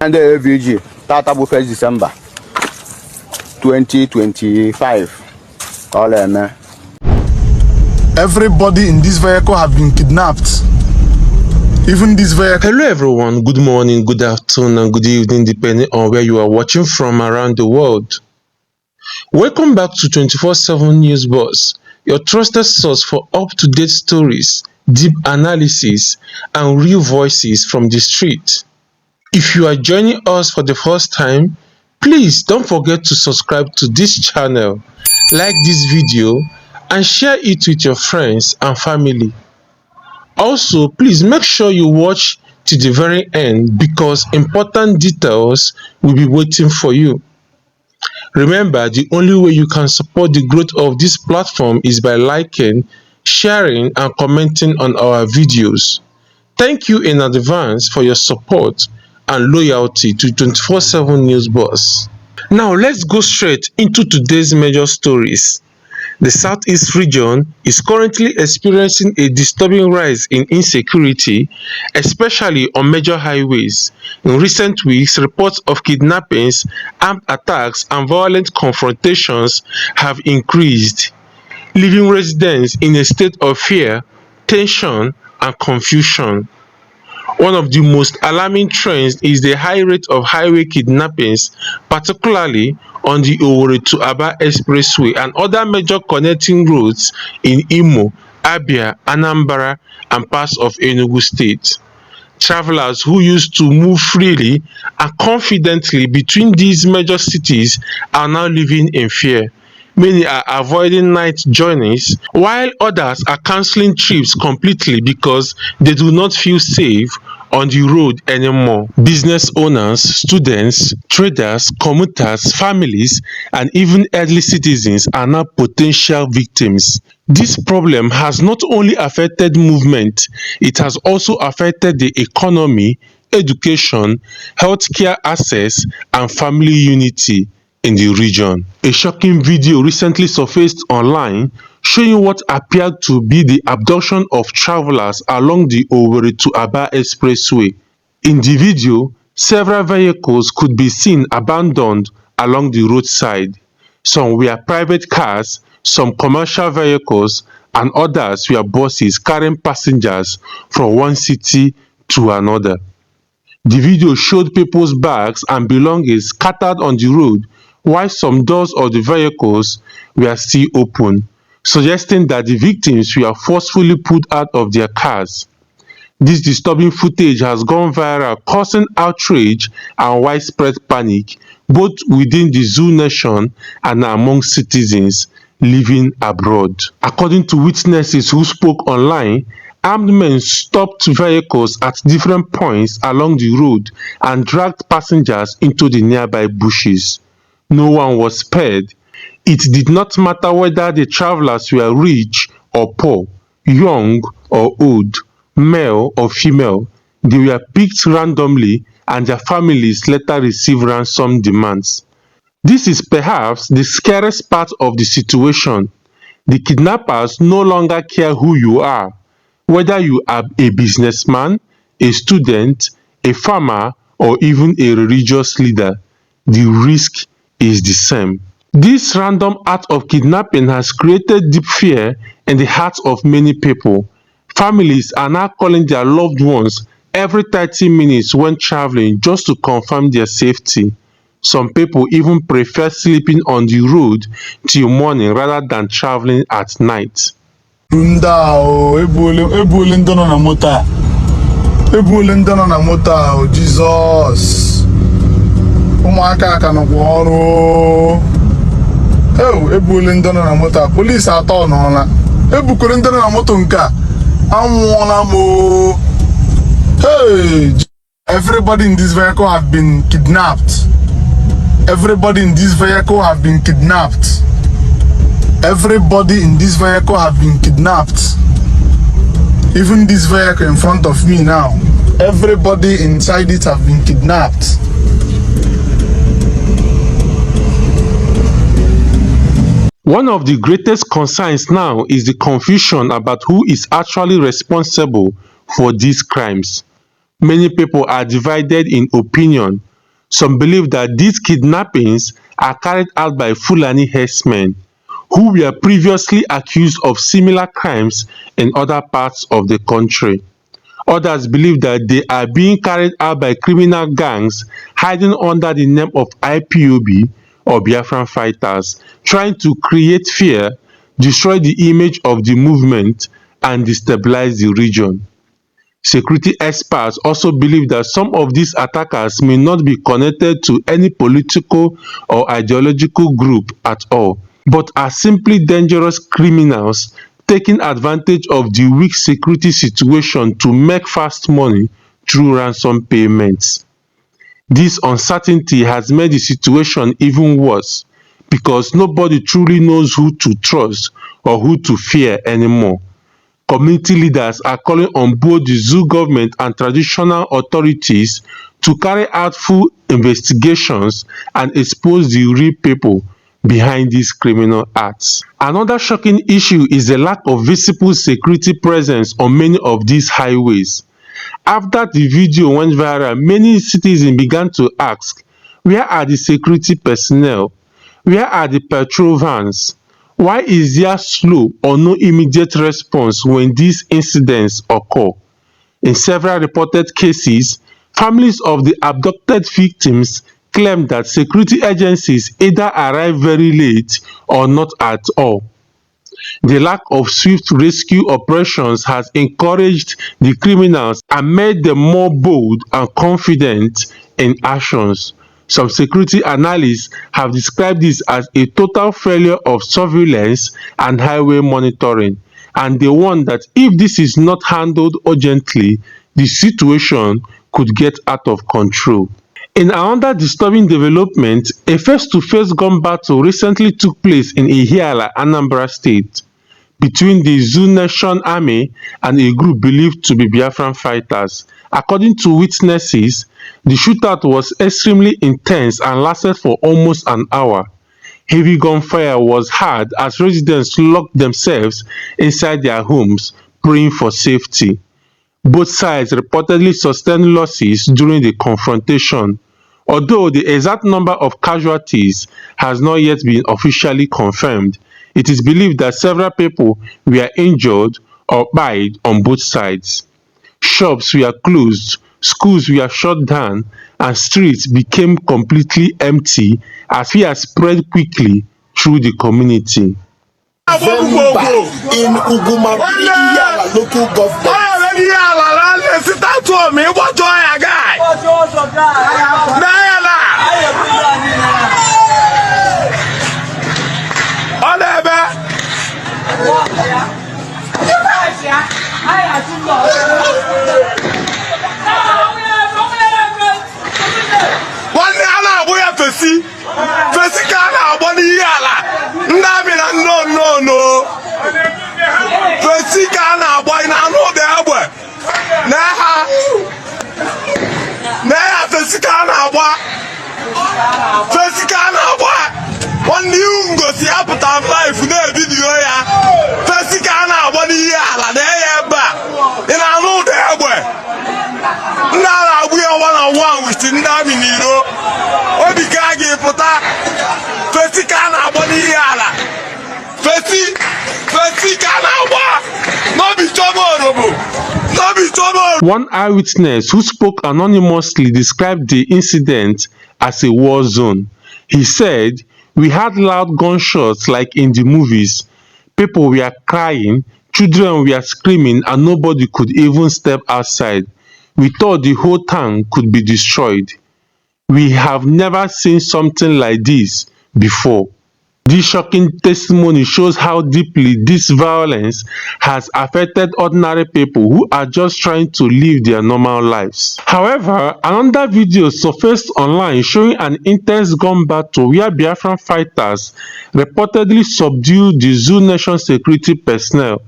And the AVG, that about 1st December 2025. All in. Everybody in this vehicle have been kidnapped. Even this vehicle. Hello everyone, good morning, good afternoon and good evening depending on where you are watching from around the world. Welcome back to 24/7 News Boss, your trusted source for up-to-date stories, deep analysis and real voices from the street. If you are joining us for the first time, please don't forget to subscribe to this channel, like this video and share it with your friends and family. Also, please make sure you watch to the very end because important details will be waiting for you. Remember, the only way you can support the growth of this platform is by liking, sharing and commenting on our videos. Thank you in advance for your support and loyalty to 24/7 News Boss. Now let's go straight into today's major stories. The Southeast region is currently experiencing a disturbing rise in insecurity, especially on major highways. In recent weeks, reports of kidnappings, armed attacks, and violent confrontations have increased, leaving residents in a state of fear, tension, and confusion. One of the most alarming trends is the high rate of highway kidnappings, particularly on the Owerri to Aba Expressway and other major connecting roads in Imo, Abia, Anambra, and parts of Enugu State. Travelers who used to move freely and confidently between these major cities are now living in fear. Many are avoiding night journeys, while others are cancelling trips completely because they do not feel safe on the road anymore. Business owners, students, traders, commuters, families, and even elderly citizens are now potential victims. This problem has not only affected movement, it has also affected the economy, education, healthcare access, and family unity in the region. A shocking video recently surfaced online showing what appeared to be the abduction of travelers along the Owerri to Aba Expressway. In the video, several vehicles could be seen abandoned along the roadside. Some were private cars, some commercial vehicles, and others were buses carrying passengers from one city to another. The video showed people's bags and belongings scattered on the road, while some doors of the vehicles were still open, suggesting that the victims were forcefully pulled out of their cars. This disturbing footage has gone viral, causing outrage and widespread panic, both within the Zoo Nation and among citizens living abroad. According to witnesses who spoke online, armed men stopped vehicles at different points along the road and dragged passengers into the nearby bushes. No one was spared. It did not matter whether the travelers were rich or poor, young or old, male or female. They were picked randomly and their families later received ransom demands. This is perhaps the scariest part of the situation. The kidnappers no longer care who you are, whether you are a businessman, a student, a farmer, or even a religious leader. The risk is the same. This random act of kidnapping has created deep fear in the hearts of many people. Families are now calling their loved ones every 30 minutes when traveling just to confirm their safety. Some people even prefer sleeping on the road till morning rather than traveling at night. Jesus. Ụmụaka aka nọkwa ọrụ. Ebule ndị nọ na moto. Police atọ n'ọla. Ebukere ndị nọ na moto nke a. Anwụọla mo. Hey, everybody in this vehicle have been kidnapped. Everybody in this vehicle have been kidnapped. Everybody in this vehicle have been kidnapped. Even this vehicle in front of me now. Everybody inside it have been kidnapped. One of the greatest concerns now is the confusion about who is actually responsible for these crimes. Many people are divided in opinion Some believe that these kidnappings are carried out by Fulani herdsmen who were previously accused of similar crimes in other parts of the country. Others believe that they are being carried out by criminal gangs hiding under the name of IPOB or Biafran fighters, trying to create fear, destroy the image of the movement, and destabilize the region. Security experts also believe that some of these attackers may not be connected to any political or ideological group at all, but are simply dangerous criminals taking advantage of the weak security situation to make fast money through ransom payments. This uncertainty has made the situation even worse because nobody truly knows who to trust or who to fear anymore. Community leaders are calling on both the zoo government and traditional authorities to carry out full investigations and expose the real people behind these criminal acts. Another shocking issue is the lack of visible security presence on many of these highways. After the video went viral, many citizens began to ask, where are the security personnel? Where are the patrol vans? Why is there slow or no immediate response when these incidents occur? In several reported cases, families of the abducted victims claim that security agencies either arrive very late or not at all. The lack of swift rescue operations has encouraged the criminals and made them more bold and confident in actions. Some security analysts have described this as a total failure of surveillance and highway monitoring, and they warn that if this is not handled urgently, the situation could get out of control. In another disturbing development, a face-to-face gun battle recently took place in Ihiala, Anambra State, between the Zoo Nation Army and a group believed to be Biafran fighters. According to witnesses, the shootout was extremely intense and lasted for almost an hour. Heavy gunfire was heard as residents locked themselves inside their homes, praying for safety. Both sides reportedly sustained losses during the confrontation, although the exact number of casualties has not yet been officially confirmed. It is believed that several people were injured or died on both sides. Shops were closed, schools were shut down, and streets became completely empty as fear spread quickly through the community. In Uguma, local government. One eyewitness who spoke anonymously described the incident as a war zone. He said, "We had loud gunshots like in the movies. People were crying, children were screaming, and nobody could even step outside. We thought the whole town could be destroyed. We have never seen something like this before." This shocking testimony shows how deeply this violence has affected ordinary people who are just trying to live their normal lives. However, another video surfaced online showing an intense gun battle where Biafran fighters reportedly subdued the Zoo Nation security personnel.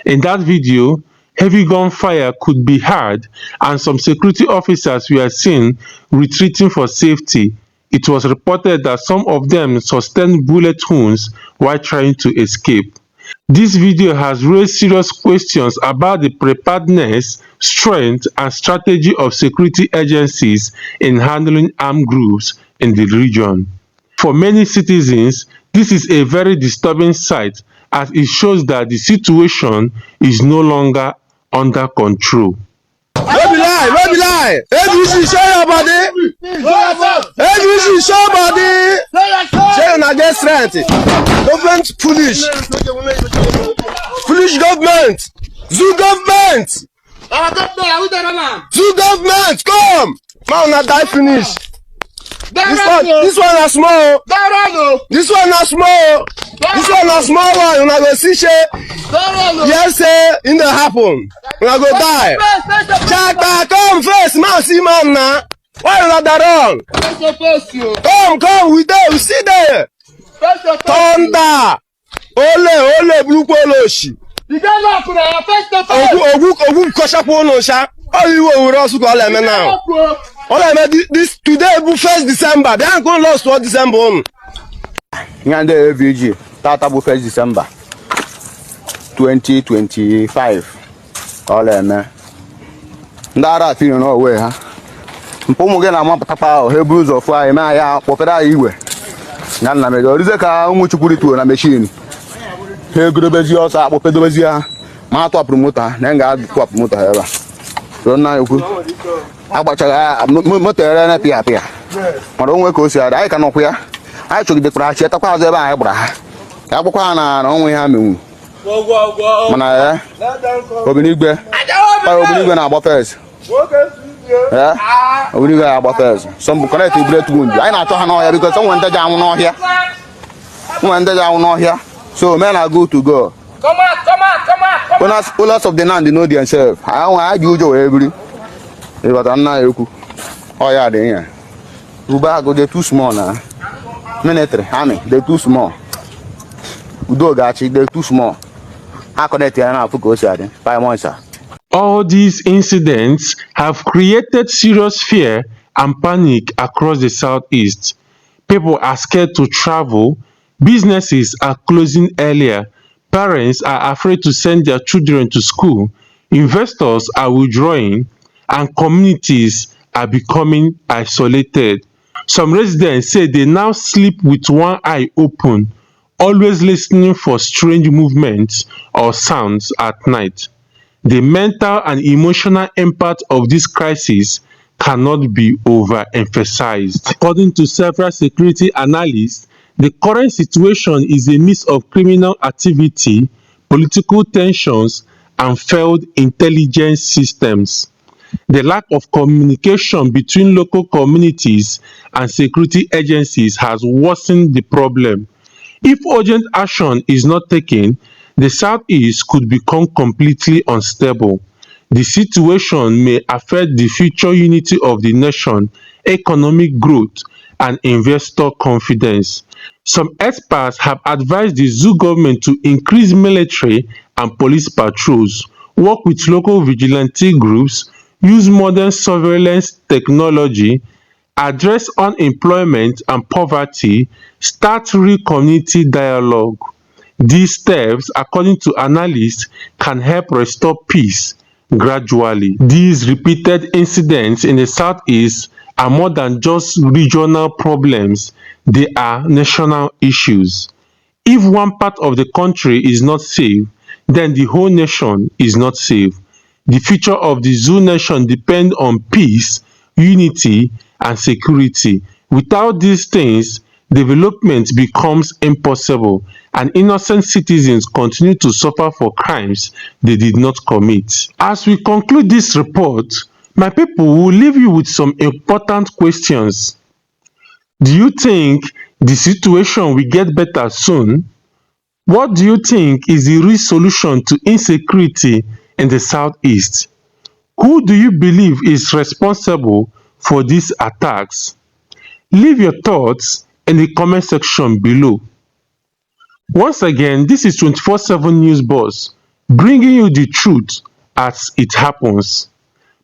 In that video, heavy gunfire could be heard and some security officers were seen retreating for safety. It was reported that some of them sustained bullet wounds while trying to escape. This video has raised serious questions about the preparedness, strength, and strategy of security agencies in handling armed groups in the region. For many citizens, this is a very disturbing sight as it shows that the situation is no longer under control. No be lie, no be lie. ADC, show your body. ADC, show body. Say una get strength. Government foolish. Foolish government. Zoo government. Zoo government, come. Man, una die finish. This one is small. This one is small. This one is small one. Una go see shey. Yes, say in the happen. Una go die. Chaka, come first, man. See man now. Why una da wrong? Come, we there. We see there. Thunder. Ole, blue poloshi. Ogu koshapo no sha. All you will also go let me now. All I made this today, 1st December. They ain't going lost for December. Nyande AVG. Tata 1st December 2025. All I man. Ndara feel no way, huh? Mpomo ge na mapapa o Hebrews of fire ma ya popera iwe. Nyanna me go rizeka umu chukuri tu na machine. He grobezi osa popedobezi ha. Ma to promoter, na nga to promoter heba. So na yoku. Agbachaga motere na pia. Mara onwe ka o si ada ai ka no kwa. Ai chogide pra chi etakwa azo ebe ai gbara ha. Ka agbakwa na onwe ha menwu. Mana obinigwe. Obinigwe na agba first. Obinigwe na agba first. Some connect to break wound. Ai na to ha no ya because someone daja anwu no hia. Someone daja anwu no hia. So men are good to go. Come on. Owners of the land, they know themselves. I want you to every. But I'm not you. Oh yeah, they are. Uba go, they're too small now. Military, army, they're too small. Udo gachi, they're too small. How can I tell you? Go 5 months. All these incidents have created serious fear and panic across the southeast. People are scared to travel. Businesses are closing earlier. Parents are afraid to send their children to school. Investors are withdrawing, and communities are becoming isolated. Some residents say they now sleep with one eye open, always listening for strange movements or sounds at night. The mental and emotional impact of this crisis cannot be overemphasized. According to several security analysts, the current situation is a mix of criminal activity, political tensions, and failed intelligence systems. The lack of communication between local communities and security agencies has worsened the problem. If urgent action is not taken, the southeast could become completely unstable. The situation may affect the future unity of the nation, economic growth, and investor confidence. Some experts have advised the zoo government to increase military and police patrols, work with local vigilante groups, use modern surveillance technology, address unemployment and poverty, start real community dialogue. These steps, according to analysts, can help restore peace gradually. These repeated incidents in the southeast are more than just regional problems, they are national issues. If one part of the country is not safe, then the whole nation is not safe. The future of the zoo nation depends on peace, unity, and security. Without these things, development becomes impossible, and innocent citizens continue to suffer for crimes they did not commit. As we conclude this report, my people will leave you with some important questions. Do you think the situation will get better soon? What do you think is the real solution to insecurity in the southeast? Who do you believe is responsible for these attacks? Leave your thoughts in the comment section below. Once again, this is 24/7 News Boss, bringing you the truth as it happens.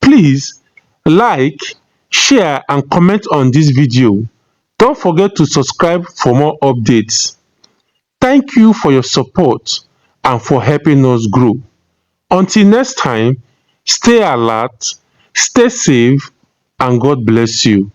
Please like, share, and comment on this video. Don't forget to subscribe for more updates. Thank you for your support, and for helping us grow. Until next time, stay alert, stay safe, and God bless you.